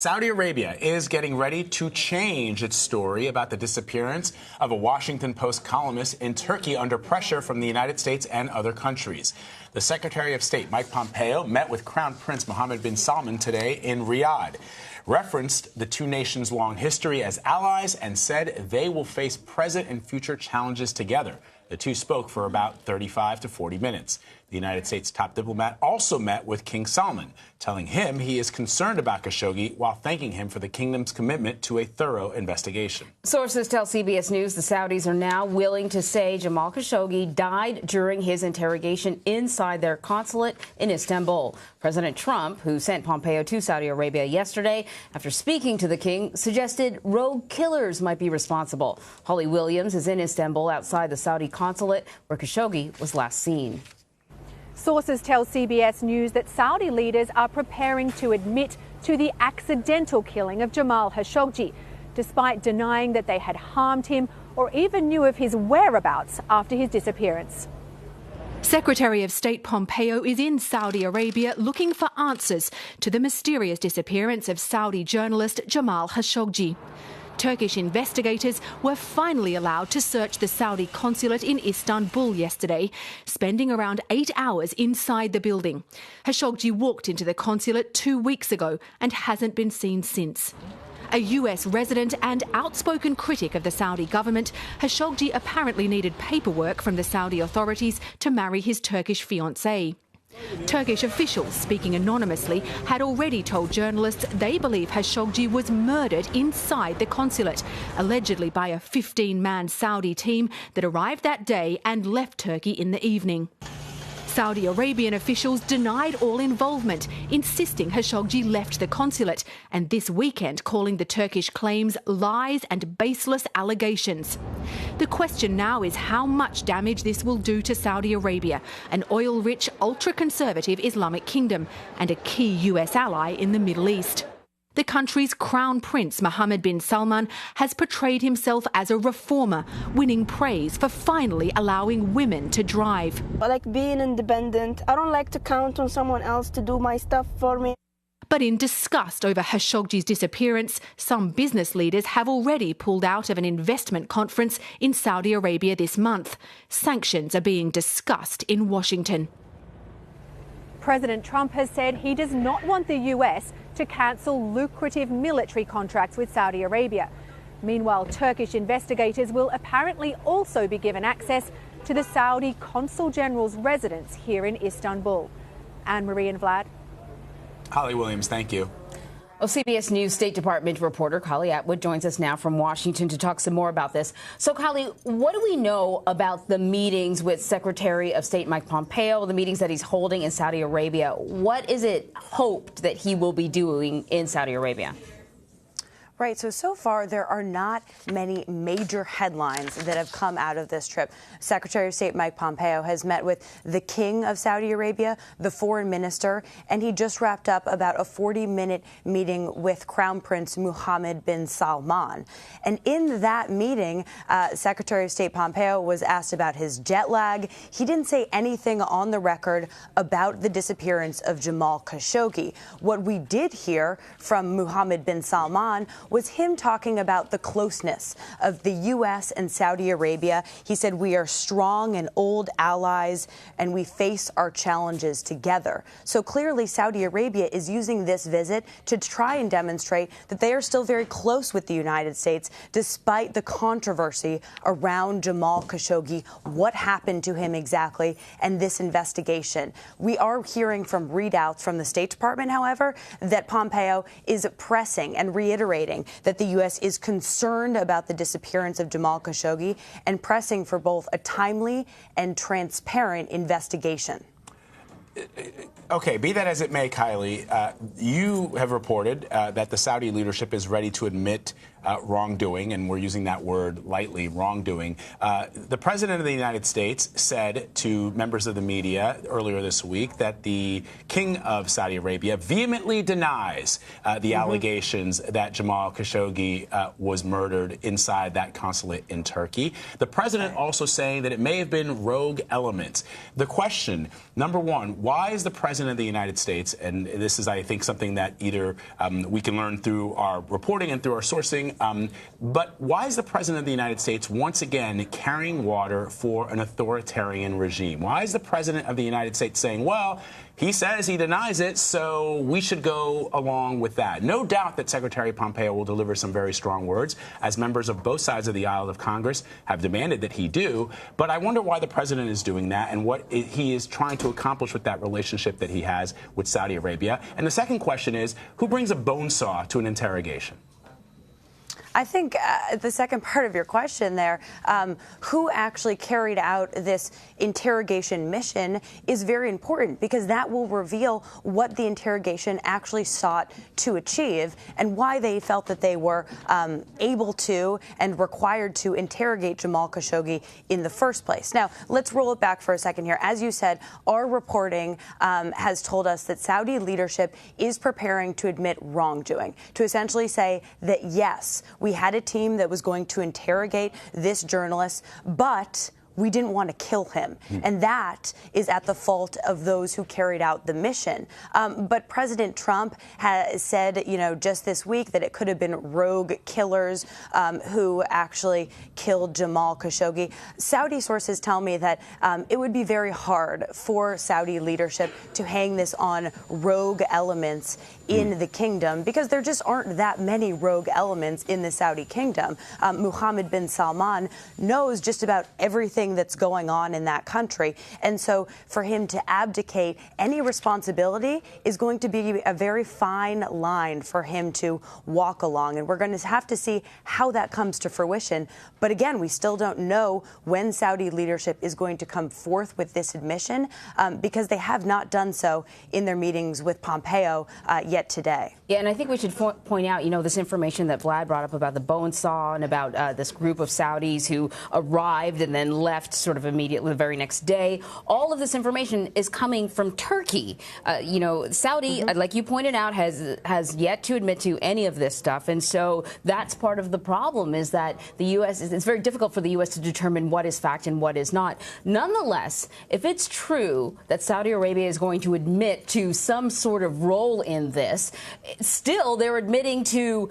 Saudi Arabia is getting ready to change its story about the disappearance of a Washington Post columnist in Turkey under pressure from the United States and other countries. The Secretary of State, Mike Pompeo, met with Crown Prince Mohammed bin Salman today in Riyadh, referenced the two nations' long history as allies, and said they will face present and future challenges together. The two spoke for about 35 to 40 minutes. The United States top diplomat also met with King Salman, telling him he is concerned about Khashoggi while thanking him for the kingdom's commitment to a thorough investigation. Sources tell CBS News the Saudis are now willing to say Jamal Khashoggi died during his interrogation inside their consulate in Istanbul. President Trump, who sent Pompeo to Saudi Arabia yesterday after speaking to the king, suggested rogue killers might be responsible. Holly Williams is in Istanbul outside the Saudi consulate where Khashoggi was last seen. Sources tell CBS News that Saudi leaders are preparing to admit to the accidental killing of Jamal Khashoggi, despite denying that they had harmed him or even knew of his whereabouts after his disappearance. Secretary of State Pompeo is in Saudi Arabia looking for answers to the mysterious disappearance of Saudi journalist Jamal Khashoggi. Turkish investigators were finally allowed to search the Saudi consulate in Istanbul yesterday, spending around 8 hours inside the building. Khashoggi walked into the consulate 2 weeks ago and hasn't been seen since. A US resident and outspoken critic of the Saudi government, Khashoggi apparently needed paperwork from the Saudi authorities to marry his Turkish fiancée. Turkish officials, speaking anonymously, had already told journalists they believe Khashoggi was murdered inside the consulate, allegedly by a 15-man Saudi team that arrived that day and left Turkey in the evening. Saudi Arabian officials denied all involvement, insisting Khashoggi left the consulate, and this weekend calling the Turkish claims lies and baseless allegations. The question now is how much damage this will do to Saudi Arabia, an oil-rich, ultra-conservative Islamic kingdom and a key US ally in the Middle East. The country's crown prince, Mohammed bin Salman, has portrayed himself as a reformer, winning praise for finally allowing women to drive. I like being independent. I don't like to count on someone else to do my stuff for me. But in disgust over Khashoggi's disappearance, some business leaders have already pulled out of an investment conference in Saudi Arabia this month. Sanctions are being discussed in Washington. President Trump has said he does not want the US to cancel lucrative military contracts with Saudi Arabia. Meanwhile, Turkish investigators will apparently also be given access to the Saudi Consul General's residence here in Istanbul. Anne-Marie and Vlad. Holly Williams, thank you. Well, CBS News State Department reporter Kylie Atwood joins us now from Washington to talk some more about this. So, Kylie, what do we know about the meetings with Secretary of State Mike Pompeo, the meetings that he's holding in Saudi Arabia? What is it hoped that he will be doing in Saudi Arabia? Right. So far, there are not many major headlines that have come out of this trip. Secretary of State Mike Pompeo has met with the King of Saudi Arabia, the foreign minister, and he just wrapped up about a 40-minute meeting with Crown Prince Mohammed bin Salman. And in that meeting, Secretary of State Pompeo was asked about his jet lag. He didn't say anything on the record about the disappearance of Jamal Khashoggi. What we did hear from Mohammed bin Salman was him talking about the closeness of the U.S. and Saudi Arabia. He said, we are strong and old allies, and we face our challenges together. So clearly, Saudi Arabia is using this visit to try and demonstrate that they are still very close with the United States, despite the controversy around Jamal Khashoggi, what happened to him exactly, and this investigation. We are hearing from readouts from the State Department, however, that Pompeo is pressing and reiterating that the U.S. is concerned about the disappearance of Jamal Khashoggi and pressing for both a timely and transparent investigation. Okay, be that as it may, Kylie, you have reported that the Saudi leadership is ready to admit wrongdoing, and we're using that word lightly, wrongdoing. The president of the United States said to members of the media earlier this week that the King of Saudi Arabia vehemently denies the allegations that Jamal Khashoggi was murdered inside that consulate in Turkey. The president also saying that it may have been rogue elements. The question, number one, why is the president of the United States, and this is, I think, something that either we can learn through our reporting and through our sourcing, but why is the president of the United States once again carrying water for an authoritarian regime? Why is the president of the United States saying, well, he says he denies it, so we should go along with that? No doubt that Secretary Pompeo will deliver some very strong words, as members of both sides of the aisle of Congress have demanded that he do. But I wonder why the president is doing that and what he is trying to accomplish with that relationship that he has with Saudi Arabia. And the second question is, who brings a bone saw to an interrogation? I think the second part of your question there, who actually carried out this interrogation mission, is very important, because that will reveal what the interrogation actually sought to achieve and why they felt that they were able to and required to interrogate Jamal Khashoggi in the first place. Now, let's roll it back for a second here. As you said, our reporting has told us that Saudi leadership is preparing to admit wrongdoing, to essentially say that, yes, we had a team that was going to interrogate this journalist, but we didn't want to kill him. And that is at the fault of those who carried out the mission. But President Trump has said, just this week that it could have been rogue killers who actually killed Jamal Khashoggi. Saudi sources tell me that it would be very hard for Saudi leadership to hang this on rogue elements in the kingdom, because there just aren't that many rogue elements in the Saudi kingdom. Mohammed bin Salman knows just about everything that's going on in that country. And so for him to abdicate any responsibility is going to be a very fine line for him to walk along. And we're going to have to see how that comes to fruition. But again, we still don't know when Saudi leadership is going to come forth with this admission, because they have not done so in their meetings with Pompeo yet today. Yeah, and I think we should point out, this information that Vlad brought up about the bone saw and about this group of Saudis who arrived and then left sort of immediately the very next day. All of this information is coming from Turkey. Saudi, like you pointed out, has yet to admit to any of this stuff. And so that's part of the problem, is that the U.S. it's very difficult for the U.S. to determine what is fact and what is not. Nonetheless, if it's true that Saudi Arabia is going to admit to some sort of role in this, still they're admitting to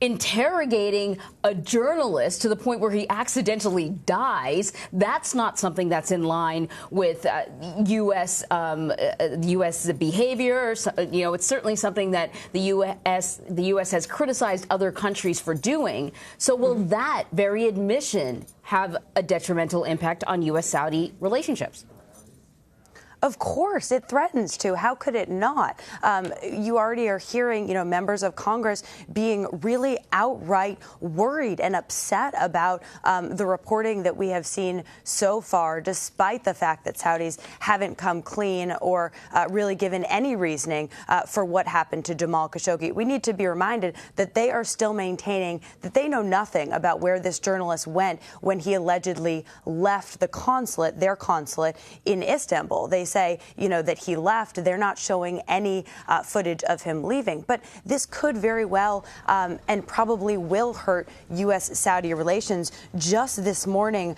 interrogating a journalist to the point where he accidentally dies. That's not something that's in line with U.S. behavior. It's certainly something that the U.S. has criticized other countries for doing. So will that very admission have a detrimental impact on U.S.-Saudi relationships? Of course, it threatens to. How could it not? You already are hearing, members of Congress being really outright worried and upset about the reporting that we have seen so far, despite the fact that Saudis haven't come clean or really given any reasoning for what happened to Jamal Khashoggi. We need to be reminded that they are still maintaining that they know nothing about where this journalist went when he allegedly left the consulate, their consulate in Istanbul. They say, that he left. They're not showing any footage of him leaving. But this could very well and probably will hurt U.S.-Saudi relations. Just this morning,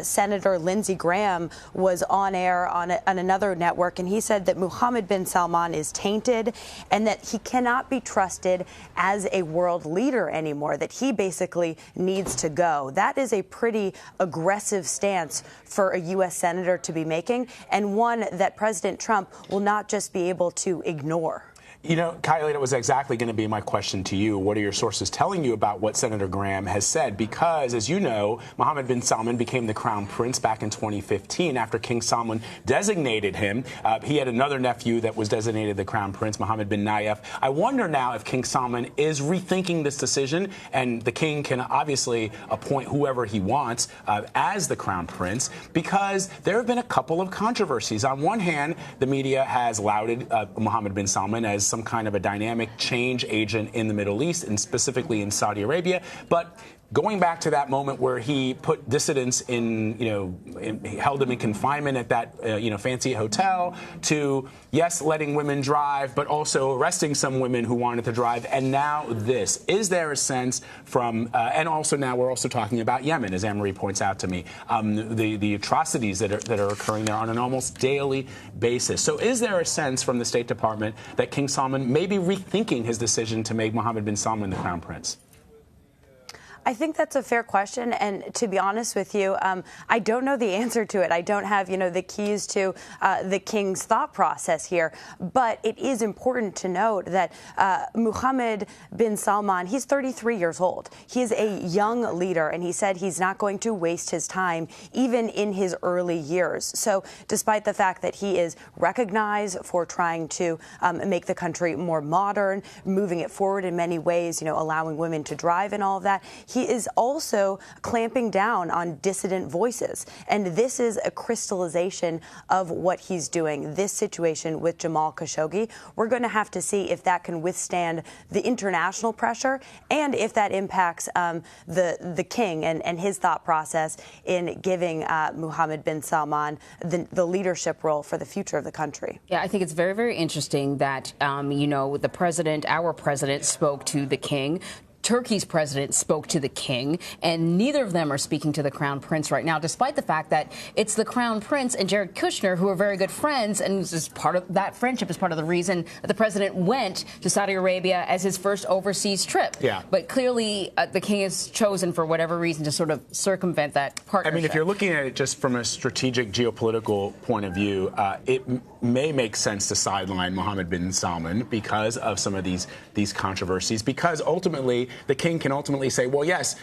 Senator Lindsey Graham was on air on another network, and he said that Mohammed bin Salman is tainted and that he cannot be trusted as a world leader anymore, that he basically needs to go. That is a pretty aggressive stance for a U.S. senator to be making, and one that President Trump will not just be able to ignore. Kylie, that was exactly going to be my question to you. What are your sources telling you about what Senator Graham has said? Because, as you know, Mohammed bin Salman became the crown prince back in 2015 after King Salman designated him. He had another nephew that was designated the crown prince, Mohammed bin Nayef. I wonder now if King Salman is rethinking this decision, and the king can obviously appoint whoever he wants as the crown prince, because there have been a couple of controversies. On one hand, the media has lauded Mohammed bin Salman as some kind of a dynamic change agent in the Middle East, and specifically in Saudi Arabia. But going back to that moment where he put dissidents in, held them in confinement at that, fancy hotel, to, yes, letting women drive, but also arresting some women who wanted to drive. And now this. Is there a sense from, and also now we're also talking about Yemen, as Anne-Marie points out to me, the atrocities that are occurring there on an almost daily basis. So is there a sense from the State Department that King Salman may be rethinking his decision to make Mohammed bin Salman the crown prince? I think that's a fair question, and to be honest with you, I don't know the answer to it. I don't have, the keys to the king's thought process here. But it is important to note that Mohammed bin Salman, he's 33 years old. He is a young leader, and he said he's not going to waste his time, even in his early years. So despite the fact that he is recognized for trying to make the country more modern, moving it forward in many ways, allowing women to drive and all of that, he is also clamping down on dissident voices. And this is a crystallization of what he's doing. This situation with Jamal Khashoggi, we're going to have to see if that can withstand the international pressure and if that impacts the king and his thought process in giving Mohammed bin Salman the leadership role for the future of the country. Yeah, I think it's very, very interesting that, the president, our president, spoke to the king. Turkey's president spoke to the king, and neither of them are speaking to the crown prince right now, despite the fact that it's the crown prince and Jared Kushner who are very good friends, and this is part of that friendship is part of the reason that the president went to Saudi Arabia as his first overseas trip. Yeah. But clearly the king has chosen, for whatever reason, to sort of circumvent that partnership. I mean, if you're looking at it just from a strategic geopolitical point of view, it may make sense to sideline Mohammed bin Salman because of some of these controversies, because ultimately the king can ultimately say, well, yes,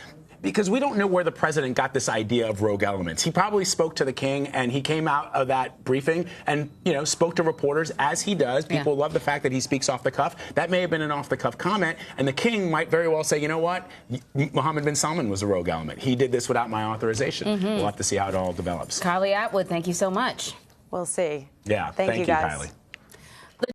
because we don't know where the president got this idea of rogue elements. He probably spoke to the king, and he came out of that briefing and, spoke to reporters, as he does. People love the fact that he speaks off the cuff. That may have been an off-the-cuff comment, and the king might very well say, you know what, Mohammed bin Salman was a rogue element. He did this without my authorization. We'll have to see how it all develops. Kylie Atwood, thank you so much. We'll see. Yeah, thank you, guys. Kylie.